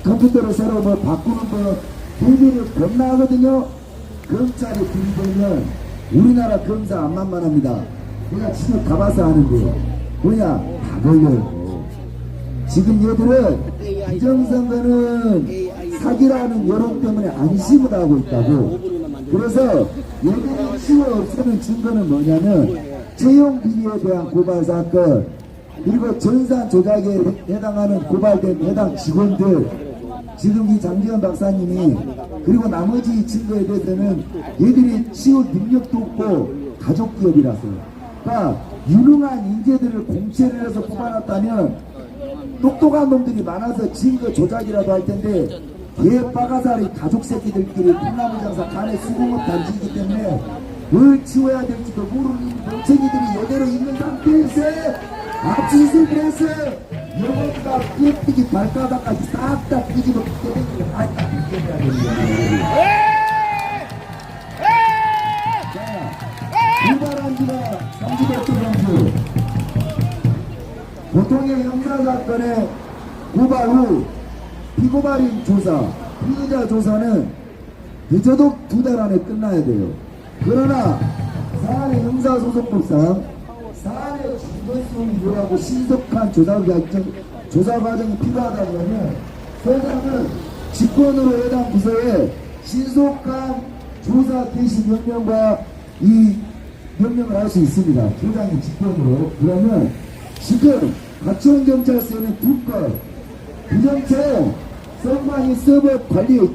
컴퓨터를 새로 바꾸는 거 대비를 겁나 하거든요. 검찰이 들이대면 우리나라 검사 안 만만합니다. 내가 지금 가봐서 아는데 뭐냐 다 걸려요. 지금 얘들은 부정선거는 사기라는 여론 때문에 안심을 하고 있다고. 그래서 얘들이 치워 없애는 증거는 뭐냐면 채용 비리에 대한 고발 사건 그리고 전산 조작에 해당하는 고발된 해당 직원들 지금 이 장지현 박사님이 그리고 나머지 증거에 대해서는 얘들이 치울 능력도 없고 가족기업이라서 그러니까 유능한 인재들을 공채를 해서 뽑아놨다면 똑똑한 놈들이 많아서 증거 조작이라도 할 텐데 개 빠가사리 가족 새끼들끼리 콩나물 장사 간에 수공업 단지이기 때문에 뭘 치워야 될지도 모르는 멍청이들이 이대로 있는 상태에서 압수수색을 해서 영혼과 끄떡이 발가락까지 싹 다 뒤집어 떼내기를 다 뒤집어야 됩니다. 자, 유발한 지가 30여 정도 보통의 형사사건의 고발 후 피고발인 조사, 피의자 조사는 늦어도 2달 안에 끝나야 돼요. 그러나 사안의 형사소송법상 사안의 중요성이 요하고 신속한 조사 과정이 필요하다면 회장은 직권으로 해당 부서에 신속한 조사 개시 명령과 이 명령을 할 수 있습니다. 회장이 직권으로. 그러면 지금 과천경찰서는 2건 부정채용 선관위 서버 관리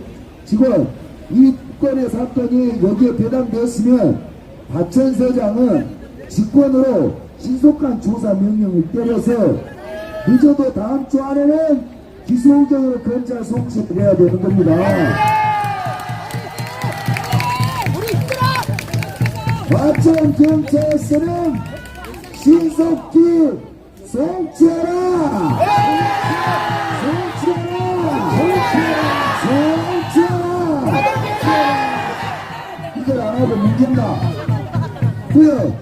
직원 이 건의 사건이 여기에 배당되었으면 과천서장은 직권으로 신속한 조사 명령을 때려서 늦어도 다음 주 안에는 기소의견으로 검찰 송치를 해야 되는 겁니다. 과천경찰서는 신속히 송치해라! 이걸 안 하고 문제다. 그래,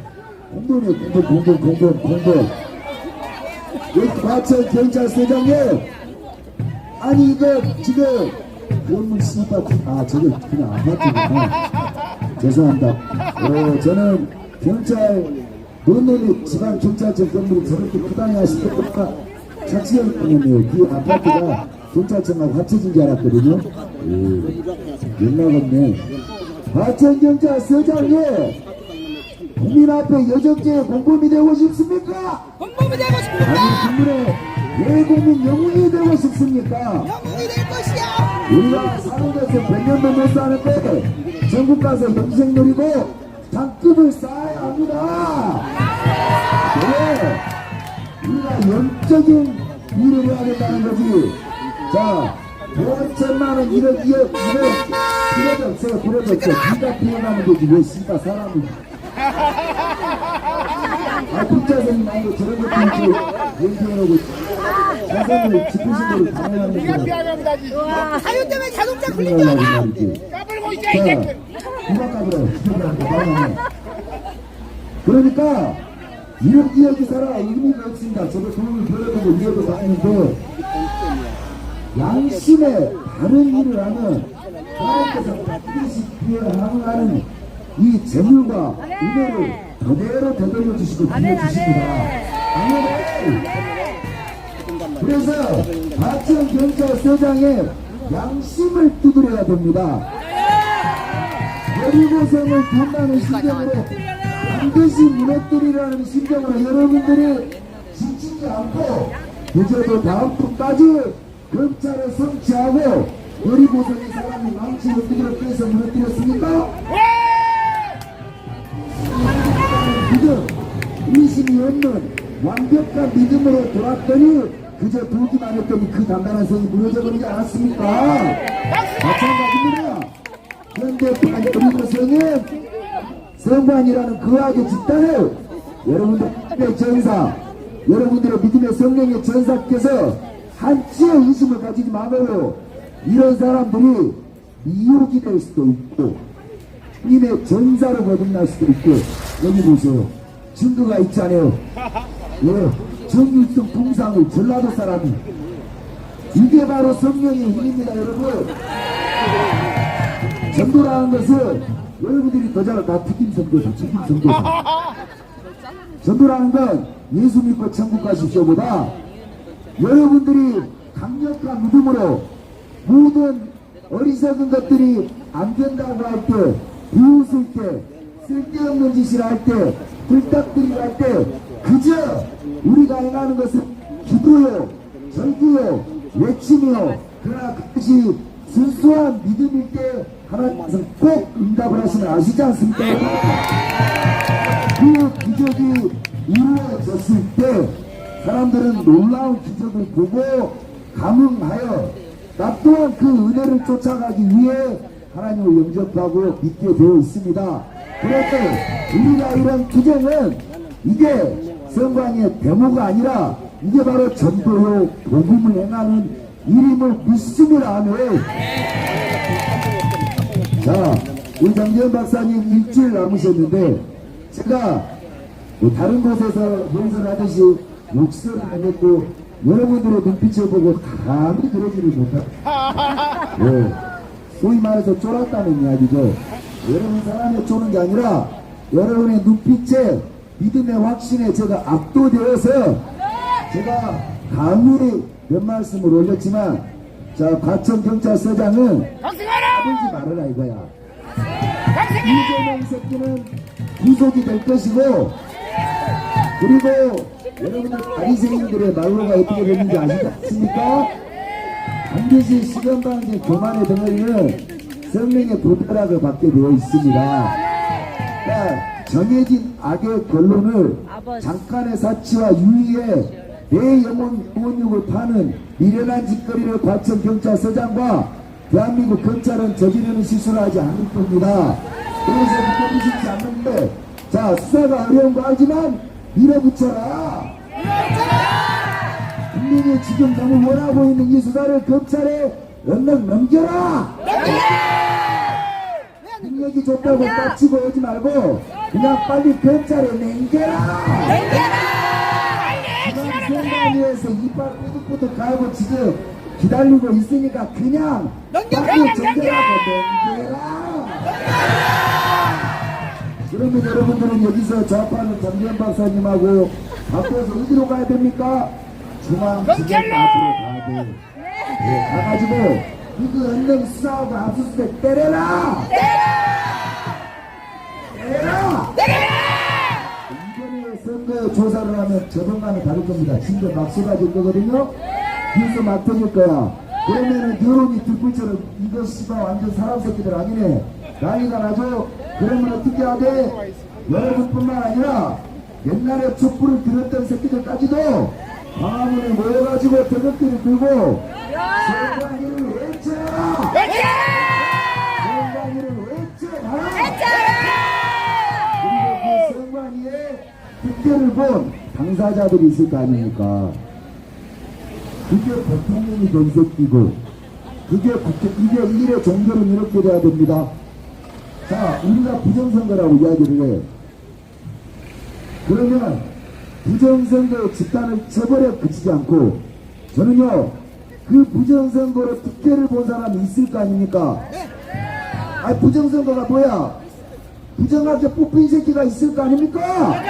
공돈. 이 과천 경찰서장님, 아니 이거 지금 건물 씨발 저거 그냥 아파트구나. 죄송합니다. 저는 경찰 뭔 놈이 지방 경찰청 건물이 저렇게 크다니 하시니까 착시할 뻔했네요. 그 아파트가 경찰청하고 합쳐진 줄 알았거든요. 연락 없네. 과천경찰서장이 국민 앞에 여적죄의 공범이 되고 싶습니까? 공범이 되고 싶습니다. 아니 국민의 대국민 영웅이 되고 싶습니까? 영웅이 될 것이야. 우리가 사는 것은 100년도 못 사는데 전국 가서 영생 누리고 장급을 쌓아야 합니다. 네, 우리가 영적인 일을 해야 된다는 거지. 자, 5천만원 1억 2억 필요도 없어요. 필요도 없어. 네가 피해가면 되지. 왜 씨가 사람이 국자생이 나이고 저런 것도 있고 연기해놓고 자산을 짚으신 대로 당연한 거죠. 사유 때문에 자동차 풀린 줄 알아. 까불고 있어 이 새끼. 누가 까불어? 그러니까 이런 기억이 살아 의미가 없습니다. 저도 돈을 벌어보고 이해도 다니는데 양심에 다른 일을 하면 하나님께서 반드시 피해하는 이 재물과 은혜를 그대로 되돌려 주시고 빌려주십니다. 아멘. 그래서 과천경찰서장의 양심을 두드려야 됩니다. 여리고성을 돈나는 심정으로 반드시 무너뜨리라는 심정으로 여러분들이 지치지 않고 그저도 다음 분까지 검찰을 성취하고 여리고성의 사람이 망치 어떻게 해서 무너뜨렸습니까? 믿음, 의심이 없는 완벽한 믿음으로 돌았더니 그저 돌기만 했더니 그 단단한 성이 무너져버리지 않았습니까? 마찬가지입니다. 현대 여리고성은 성관이라는 거하게 집단을 여러분들의 전사, 여러분들의 믿음의 성령의 전사께서 한치의 의심을 가지지 말아요. 이런 사람들이 미혹이 될 수도 있고 님의 전사로 거듭날 수도 있고 여기 보세요. 증거가 있잖아요. 예, 정일성 동상을 전라도 사람이 이게 바로 성령의 힘입니다. 여러분 전도라는 것은 여러분들이 더 잘 다 특임 선교사, 특임 선교사. 전도라는 건 예수 믿고 천국 가십시오보다 여러분들이 강력한 믿음으로 모든 어리석은 것들이 안 된다고 할 때, 비웃을 때, 쓸데없는 짓을 할 때, 불닭들이를 할 때, 그저 우리가 행하는 것은 기도요, 절규요, 외침이요. 그러나 그것이 순수한 믿음일 때 하나님께서 꼭 응답을 하시면 아시지 않습니까? 그 기적이 이루어졌을 때 사람들은 놀라운 기적을 보고 감흥하여 나 또한 그 은혜를 쫓아가기 위해 하나님을 영접하고 믿게 되어 있습니다. 그런데 우리가 이런 투쟁은 이게 성광의 데모가 아니라 이게 바로 전도요 복음을 행하는 일임을 믿습니다. 아멘. 자, 우리 장재현 박사님 일주일 남으셨는데 제가 뭐 다른 곳에서 연설하듯이 욕설을 하겠고 여러분들의 눈빛을 보고 감히 그러지를 못하고 네, 소위 말해서 쫄았다는 이야기죠. 여러분 사람에 쪼는 게 아니라 여러분의 눈빛에 믿음의 확신에 제가 압도되어서 제가 감히 몇 말씀을 올렸지만 자 과천경찰서장은 까불지 말아라 이거야. 이재명 새끼는 구속이 될 것이고 그리고 여러분들 바리새인들의 말로가 어떻게 되는지 아시겠습니까? 반드시 시간방진 교만의 덩어리는 성령의 도달학을 받게 되어 있습니다. 그러니까 정해진 악의 결론을 잠깐의 사치와 유의에 내 영혼육을 파는 미련한 짓거리를 과천경찰서장과 대한민국 경찰은 저지르는 실수를 하지 않을 겁니다. 그래서 믿겨주시지 않는데 자 수사가 어려운 거 알지만 밀어붙여라. 국민이 지금 너무 원하고 있는 이 수사를 검찰에 얼른 넘겨라. 능력이 좋다고 빡치고 오지 말고 그냥 빨리 검찰에 넘겨라. 지금 선관위에서 이빨 뿌득뿌득 갈고 지금 기다리고 있으니까 그냥 빨리 정결하고 넘겨라. 그러면 여러분들은 여기서 좌파는 장재현 박사님하고 바꿔서 어디로 가야 됩니까? 중앙지검 앞으로 가야 돼. 네, 가가지고 이거 은행 수사하고 압수수색 때려라! 이번에 선거 조사를 하면 저번과는 다를 겁니다. 진짜 막 쏟아질 거거든요. 뉴스 막 터질 거야. 그러면은 여론이 들불처럼 이거 씨발 완전 사람 새끼들 아니네. 난리가 나죠. 그러면 어떻게 하되 여러분뿐만 아니라 옛날에 촛불을 들었던 새끼들까지도 광화문에 모여가지고 태극기를 들고 선관위를 외쳐라! 선관위를 외쳐라! 그리고 그 선관위에 특혜를 본 당사자들이 있을 거 아닙니까? 그게 대통령이 된 새끼고 그게 이게 일의 종결은 이렇게 돼야 됩니다. 자, 우리가 부정선거라고 이야기를 해. 그러면 부정선거의 집단을 처벌에 그치지 않고 저는요 그 부정선거로 특혜를 본 사람이 있을 거 아닙니까? 아, 부정선거가 뭐야? 부정하게 뽑힌 새끼가 있을 거 아닙니까?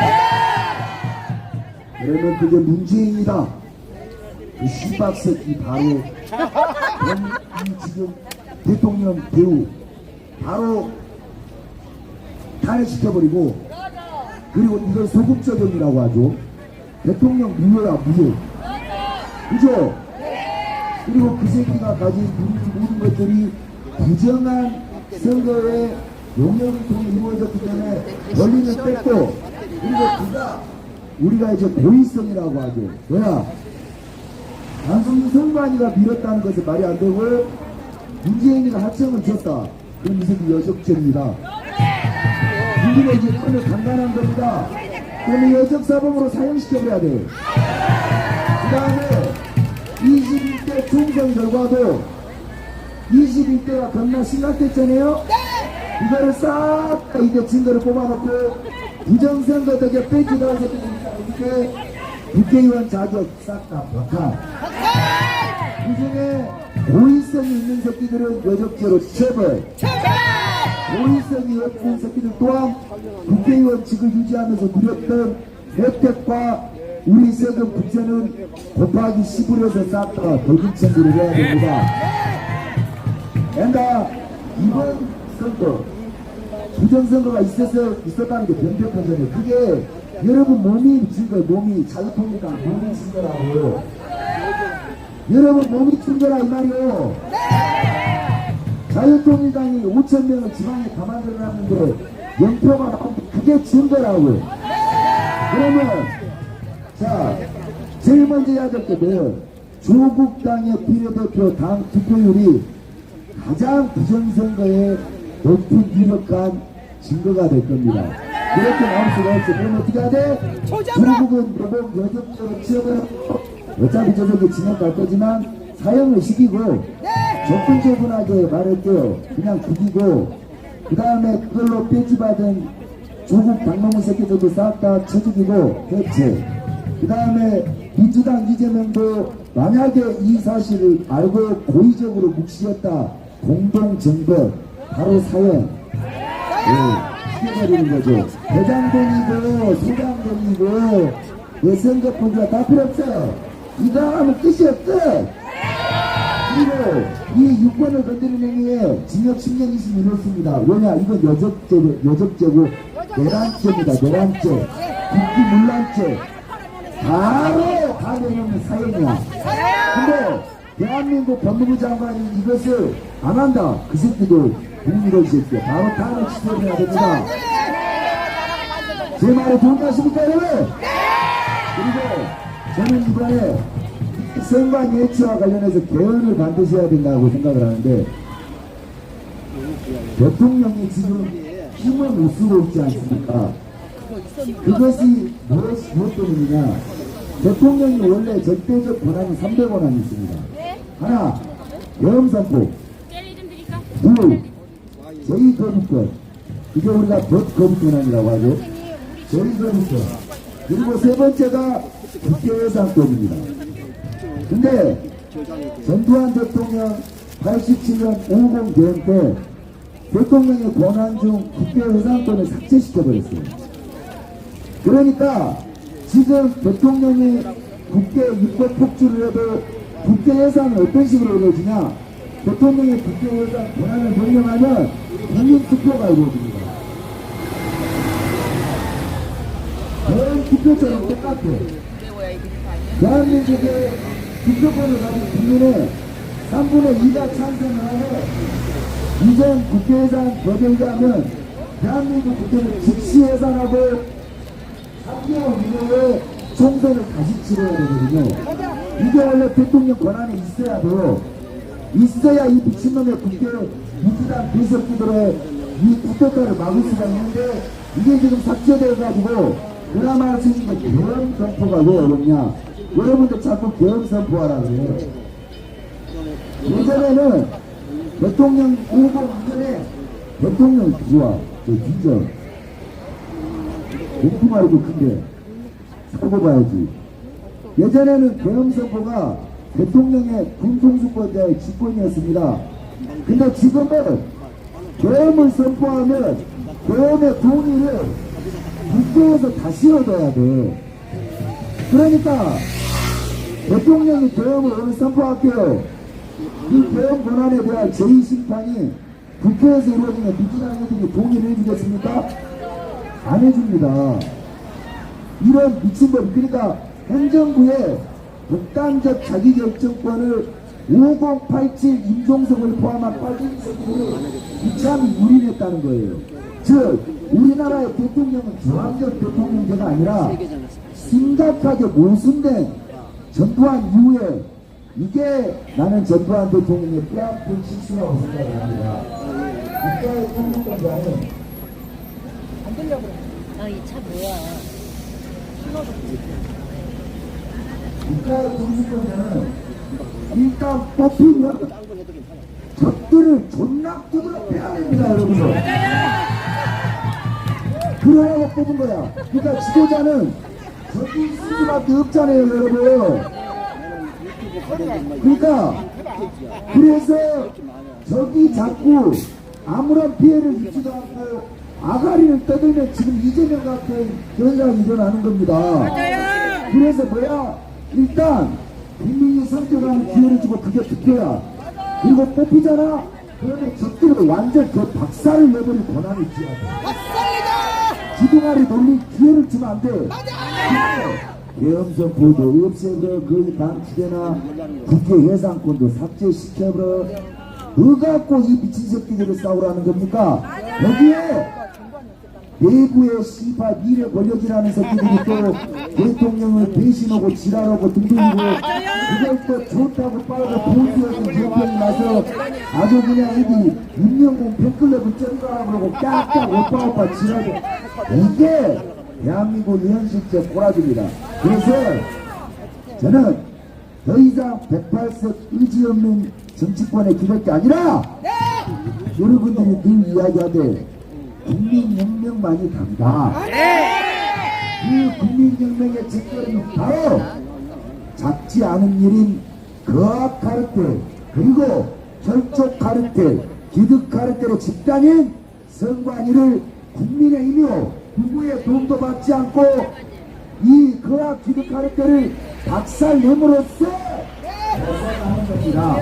그러면 그게 문재인이다. 그 씨박 새끼 바로 이 지금 대통령 배우 바로 탄핵시켜버리고 그리고 이걸 소급적용이라고 하죠. 대통령 무효야 무효. 그죠? 그리고 그 새끼가 가진 모든 것들이 부정한 선거의 용역을 통해 이루어졌기 때문에 권리를 뺐고 그리고 그가 우리가 이제 고의성이라고 하죠. 왜냐? 단순히 선관위가 밀었다는 것은 말이 안 되고 문재인이가 하청을 줬다. 그럼 이 새끼 여적죄입니다. 우리가 이제 오늘 간단한 겁니다. 그러면 여적사범으로 사형시켜버려야 돼. 그 다음에 21대 총선 결과도 21대가 겁나 심각했잖아요. 이거를 싹 다 이제 증거를 뽑아놓고 부정선거 덕에 빼주다가 이렇게 국회의원 자격 싹 다 박한. 그 중에 고의성이 있는 새끼들은 여적죄로 처벌. 고의성이 없는 새끼들 또한 국회의원직을 유지하면서 누렸던 혜택과 우리 세금 부채는 곱하기 10을 해서 싹 다 벌금 청구를 해야 됩니다. 그러니까 이번 선거 부정선거가 있었다는 게 변변한거예요. 그게 여러분 몸이 진 거예요. 몸이 자유통일당 몸이 진 거라고. 여러분 몸이 진 거라 이 말이요. 자유통일당이 5,000명을 지방에 가만두려는데 연표가 나오는데 그게 진 거라고요. 그러면 자 제일 먼저 해야 될 게 뭐예요? 조국당의 비례대표 당 투표율이 가장 부정선거에 높은 유력한 증거가 될 겁니다. 그렇게 나올 수가 없어. 그럼 어떻게 해야 돼? 조국은 여보 여적죄로 취업을 어차피 저녁에 진행 갈 거지만 사형을 시키고 접근조분하게 말할게요. 그냥 죽이고 그 다음에 그걸로 배지받은 조국 당명문 새끼들도 싹 다 쳐죽이고 해체. 그 다음에 민주당 이재명도 만약에 이 사실을 알고 고의적으로 묵시했다 공동정벌 바로 사형 시켜버리는 거죠. 대장동이고 소장동이고 내 선거권자 다 필요 없어요. 이거 하면 끝이 없어. 그리고 이 유권을 건드리는 행위에 징역 10년 이상 이렇습니다. 왜냐? 이건 여적죄고 내란죄입니다. 내란죄, 국기 문란죄 바로 가면은 사형이야. 근데 대한민국 법무부 장관이 이것을 안 한다. 그 새끼도 국민을 새끼야. 바로 탄핵 시켜야 됩니다. 제 말에 동의하십니까 여러분? 그리고 저는 이번에 선관 예치와 관련해서 개헌을 반드시 해야 된다고 생각을 하는데 대통령이 지금 힘을 못 쓰고 있지 않습니까? 그것이 무엇 때문이냐? 대통령이 원래 절대적 권한이 300권한이 있습니다. 하나, 계엄선포. 둘, 제2거부권. 이게 우리가 법-거부권한이라고 하죠. 제2거부권. 그리고 세 번째가 국회예산권입니다. 근데 전두환 대통령 87년 50 개헌 때 대통령의 권한 중 국회예산권을 삭제시켜버렸어요. 그러니까 지금 대통령이 국회 입법 폭주를 해도 국회 예산은 어떤 식으로 이루어지냐? 대통령이 국회 예산 권한을 변경하면 국민 투표가 이루어집니다. 국교처럼 똑같아. 대한민국의 국교권을 가진 국민의 3분의 2가 찬성을 하고 이전 국회의장 법에 대한민국 국회는 즉시 해산하고 3개월 이내에 총선을 다시 치러야 되거든요. 이게 원래 대통령 권한에 있어야 돼요. 있어야 이 미친놈의 국회 민주당 비석기들의 이 국회가를 막을 수가 있는데 이게 지금 삭제되어가지고 그나마 할 수 있는 게 계엄 선포가 왜 어렵냐. 여러분들 자꾸 계엄 선포하라 그래요. 예전에는 대통령 오고 이전에 대통령 들어와 뒤져 공부 말고 큰데 사고 봐야지. 예전에는 계엄 선포가 대통령의 군통수권자의 직권이었습니다. 근데 지금은 계엄을 선포하면 계엄의 동의를 국회에서 다시 얻어야 돼. 그러니까 대통령이 계엄을 오늘 선포할게요. 이 계엄 권한에 대한 제2심판이 국회에서 이루어지면 민주당 의원들이 동의를 해주겠습니까? 안 해줍니다. 이런 미친놈. 그러니까 행정부의 극단적 자기결정권을 5087 임종석을 포함한 빠진 새끼들을 이참이 유린했다는 거예요. 즉 우리나라의 대통령은 저항적 대통령제가 아니라 심각하게 모순된 전두환 이후에 이게 나는 전두환 대통령의 뼈아픈 실수라고 생각을 합니다. 국가의 통일권자는 아, 이 차 뭐야? 국가의 통일권자는 일단 뽑히면 적들을 존나 두드려 패야 됩니다, 여러분들. 그러라고 뽑은 거야. 그러니까 지도자는 적이 있을 수밖에 없잖아요, 여러분. 그러니까 그래서 적이 자꾸 아무런 피해를 입지도 않고 아가리를 떠들면 지금 이재명 같은 현상이 일어나는 겁니다. 그래서 뭐야? 일단 국민이 선택하는 기회를 주고 그게 득표야. 그리고 뽑히잖아? 그러면 적들을 완전 그 박살을 내버릴 권한을 줘야 돼. 기둥아리 돌릴 기회를 주면 안 돼. 계엄선포도 없애버려. 거의 방치되나 국회 해상권도 삭제시켜버려. 뭐 갖고 이 미친 새끼들을 싸우라는 겁니까? 여기에 내부의 씨발 미래 권력이라는 새끼들이 또 대통령을 배신하고 지랄하고 등등이고 그걸 또 좋다고 빨고 보수여서 정권이 나서 아주 그냥 여기 윤영공 팬클럽을 쩐다라고 그러고 깍깍 오빠 지랄하고 이게 대한민국 현실적 꼬라지입니다. 그래서 저는 더 이상 108석 의지 없는 정치권에 기댈 게 아니라 여러분들이 늘 이야기하되 국민혁명만이 답니다. 그 국민혁명의 직결은 바로 작지 않은 일인 거악 카르텔 그리고 결촉 카르텔 기득 카르텔의 집단인 선관위를 국민의힘이요 누구의 도움도 받지 않고 이 거악 기득 카르텔을 박살냄으로써 벗어나는 겁니다.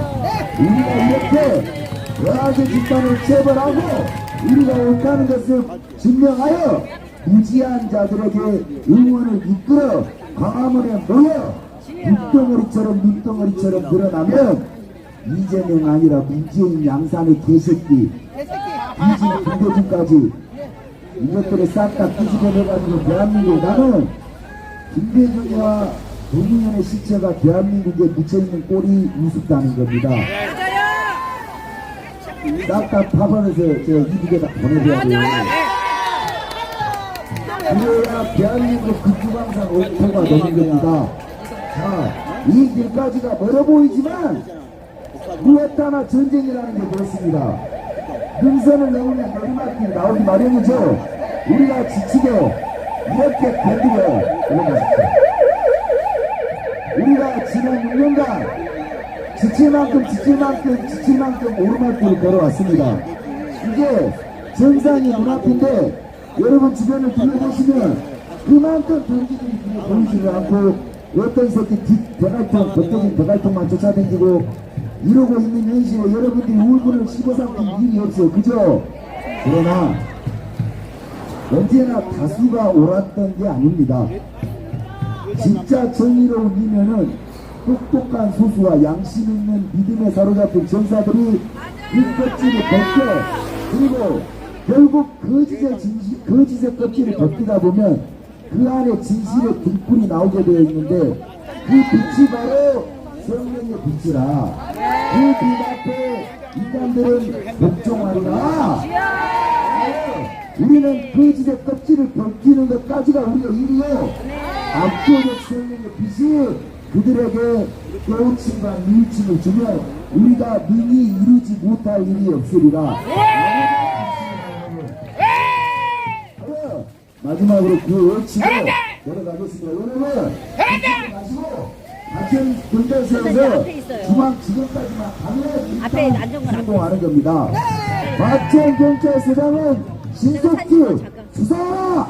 우리가 이렇게 거악의 집단을 체벌하고 우리가 옳다는 것을 증명하여 무지한 자들에게 응원을 이끌어 광화문에 모여 눈덩어리처럼 늘어나면 이재명 아니라 문재인 양산의 개새끼 이진 김대중까지 이것들을 싹 다 뒤집어내가지고 대한민국 나는 김대중과 노무현의 시체가 대한민국에 묻혀있는 꼴이 우습다는 겁니다. 싹 다 파반해서 이북에다 보내줘야 돼요. 그래야 대한민국 국주방상 옥토가 되는 겁니다. 자, 이 길까지가 멀어 보이지만 무엇하나 전쟁이라는 게 그렇습니다. 능선을 넘으면 내리막길이 나오기 마련이죠. 우리가 지치게 이렇게 견디려 올라가십시오. 우리가 지난 6년간 지칠 만큼 오르막길을 걸어왔습니다. 이게 정상이 눈앞인데 여러분 주변을 둘러보시면 그만큼 동지들이 보이지를 않고 어떤 새끼 대갈통 법적인 대갈통만 쫓아다니고 이러고 있는 현실에 여러분들이 울분을 씹어삼킬 일이 없어요. 그죠? 그러나 언제나 다수가 옳았던 게 아닙니다. 진짜 정의로운 이면은 똑똑한 소수와 양심 있는 믿음에 사로잡힌 전사들이 그 껍질을 벗겨 그리고 결국 거짓의 껍질을 벗기다 보면 그 안에 진실의 등불이 나오게 되어 있는데 그 빛이 바로 성령의 빛이라 그 빛 앞에 인간들은 복종하리라. 우리는 거짓의 껍질을 벗기는 것까지가 우리의 일이요. 압도적 성령의 빛이 그들에게 깨우침과 미우침을 주면 우리가 능히 이루지 못할 일이 없으리라. 마지막으로 그 원칙을 내려가겠습니다. 여러분, 가시고 같은 군대 세워서 중앙 지점까지만 가면 성공하는 겁니다. 마천 경찰서장은 신속히 수사!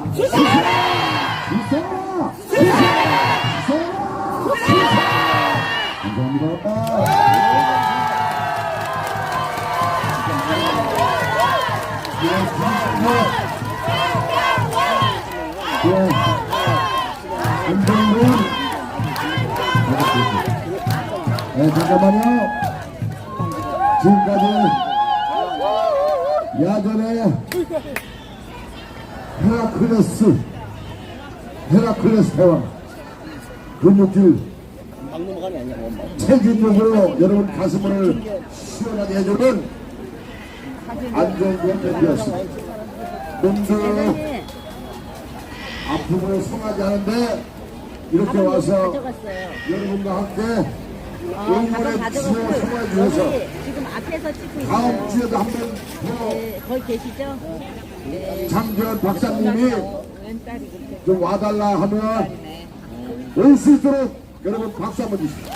네, 잠깐만요. 지금까지 야전에 헤라클레스 대왕 근육질 체질적으로 여러분 가슴을 시원하게 해주는 안정권 대표였습니다. 몸도 아픔을 성하지 않은데 이렇게 와서 여러분과 함께 응원해 주시고 성화해 주셔서 지금 앞에서 찍고 있어요. 다음 주에도 한번 네, 거기 계시죠? 네. 장기현 박사님이 왼딸이 그렇게. 좀 와달라 하면 올 수 있도록 여러분 박수 한번 주십시오.